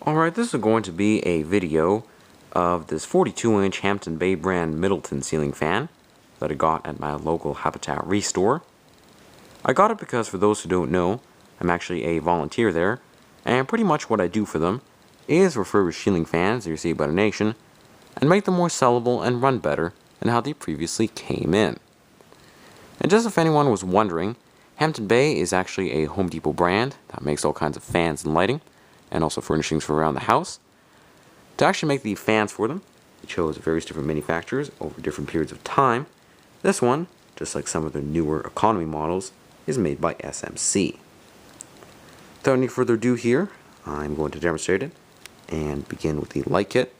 Alright, this is going to be a video of this 42-inch Hampton Bay brand Middleton ceiling fan that I got at my local Habitat Restore. I got it because, for those who don't know, I'm actually a volunteer there, and pretty much what I do for them is refurbish ceiling fans that you see by the nation and make them more sellable and run better than how they previously came in. And just if anyone was wondering, Hampton Bay is actually a Home Depot brand that makes all kinds of fans and lighting, and also furnishings for around the house. To actually make the fans for them, they chose various different manufacturers over different periods of time. This one, just like some of the newer economy models, is made by SMC. Without any further ado here, I'm going to demonstrate it and begin with the light kit.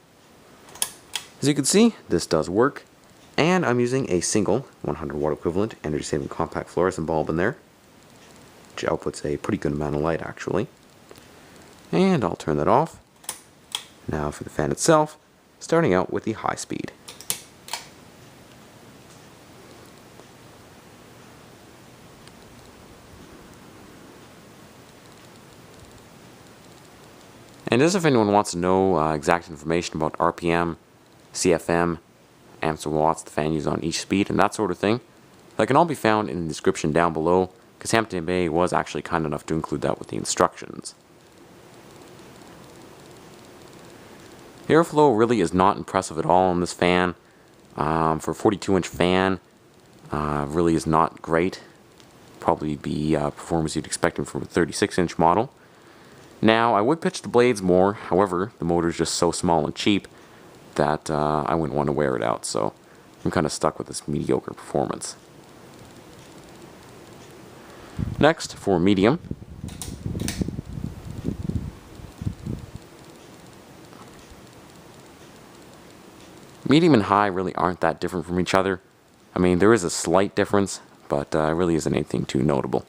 As you can see, this does work, and I'm using a single 100 watt equivalent energy saving compact fluorescent bulb in there, which outputs a pretty good amount of light actually. And I'll turn that off. Now for the fan itself, starting out with the high speed. And as if anyone wants to know exact information about RPM, CFM, amps or watts the fan uses on each speed, and that sort of thing, that can all be found in the description down below, because Hampton Bay was actually kind enough to include that with the instructions. The airflow really is not impressive at all on this fan. For a 42-inch fan, really is not great. Probably the performance you'd expect from a 36-inch model. Now, I would pitch the blades more, however, the motor is just so small and cheap that I wouldn't want to wear it out, so I'm kind of stuck with this mediocre performance. Next, for medium. Medium and high really aren't that different from each other. I mean, there is a slight difference, but really isn't anything too notable.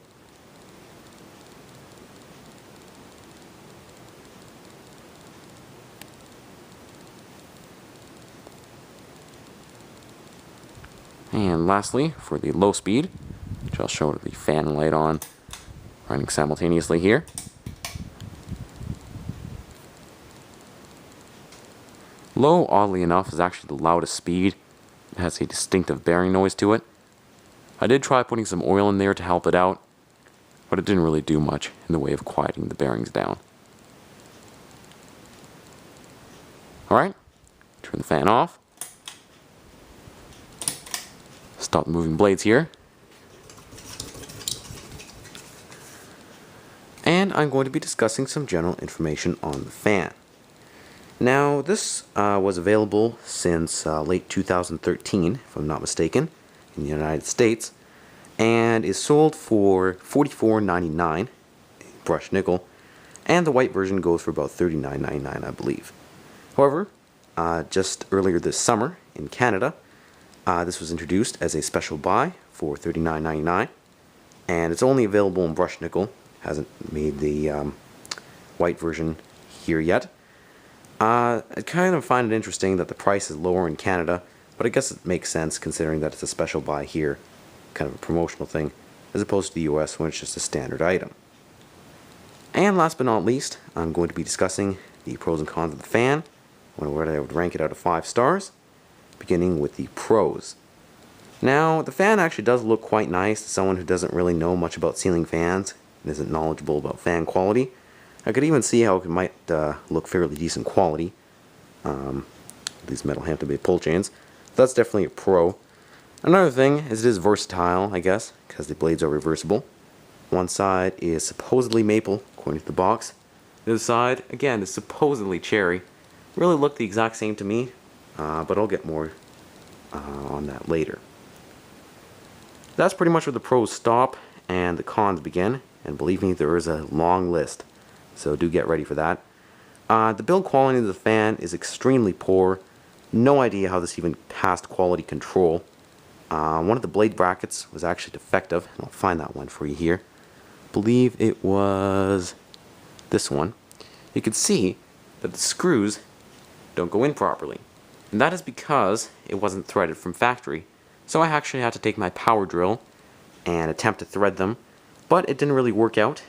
And lastly, for the low speed, which I'll show with the fan and light on, running simultaneously here. Low, oddly enough, is actually the loudest speed. It has a distinctive bearing noise to it. I did try putting some oil in there to help it out, but it didn't really do much in the way of quieting the bearings down. Alright, turn the fan off. Stop the moving blades here. And I'm going to be discussing some general information on the fan. Now, this was available since late 2013, if I'm not mistaken, in the United States, and is sold for $44.99, brushed nickel, and the white version goes for about $39.99, I believe. However, just earlier this summer in Canada, this was introduced as a special buy for $39.99, and it's only available in brushed nickel. Hasn't made the white version here yet. I kind of find it interesting that the price is lower in Canada, but I guess it makes sense considering that it's a special buy here, kind of a promotional thing, as opposed to the US when it's just a standard item. And last but not least, I'm going to be discussing the pros and cons of the fan, where I would rank it out of 5 stars, beginning with the pros. Now, the fan actually does look quite nice to someone who doesn't really know much about ceiling fans and isn't knowledgeable about fan quality. I could even see how it might look fairly decent quality, these metal Hampton Bay pull chains. So that's definitely a pro. Another thing is it is versatile, I guess, because the blades are reversible. One side is supposedly maple, according to the box. The other side, again, is supposedly cherry. Really look the exact same to me, but I'll get more on that later. That's pretty much where the pros stop and the cons begin, and believe me, there is a long list. So do get ready for that. The build quality of the fan is extremely poor. No idea how this even passed quality control. One of the blade brackets was actually defective, and I'll find that one for you here. I believe it was this one. You can see that the screws don't go in properly. And that is because it wasn't threaded from factory. So I actually had to take my power drill and attempt to thread them, but it didn't really work out.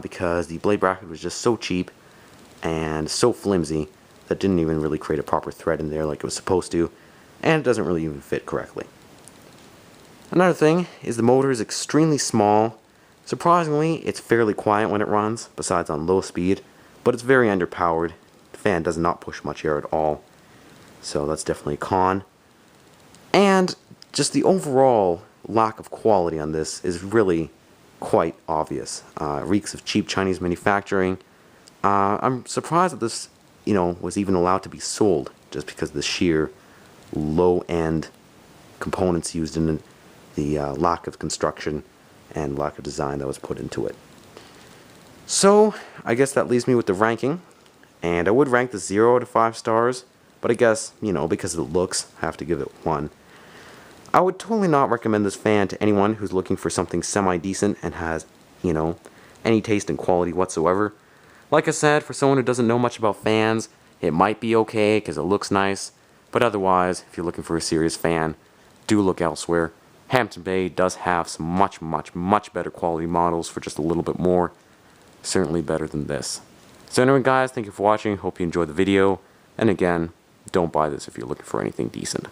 Because the blade bracket was just so cheap and so flimsy that didn't even really create a proper thread in there like it was supposed to, and it doesn't really even fit correctly. Another thing is the motor is extremely small. Surprisingly, it's fairly quiet when it runs, besides on low speed, but it's very underpowered. The fan does not push much air at all, so that's definitely a con. And just the overall lack of quality on this is really quite obvious. It reeks of cheap Chinese manufacturing. I'm surprised that this, was even allowed to be sold, just because of the sheer low-end components used in the lack of construction and lack of design that was put into it. So, I guess that leaves me with the ranking, and I would rank this 0 out of 5 stars, but I guess, because of the looks, I have to give it 1. I would totally not recommend this fan to anyone who's looking for something semi-decent and has, any taste and quality whatsoever. Like I said, for someone who doesn't know much about fans, it might be okay because it looks nice, but otherwise, if you're looking for a serious fan, do look elsewhere. Hampton Bay does have some much better quality models for just a little bit more. Certainly better than this. So anyway guys, thank you for watching, hope you enjoyed the video, and again, don't buy this if you're looking for anything decent.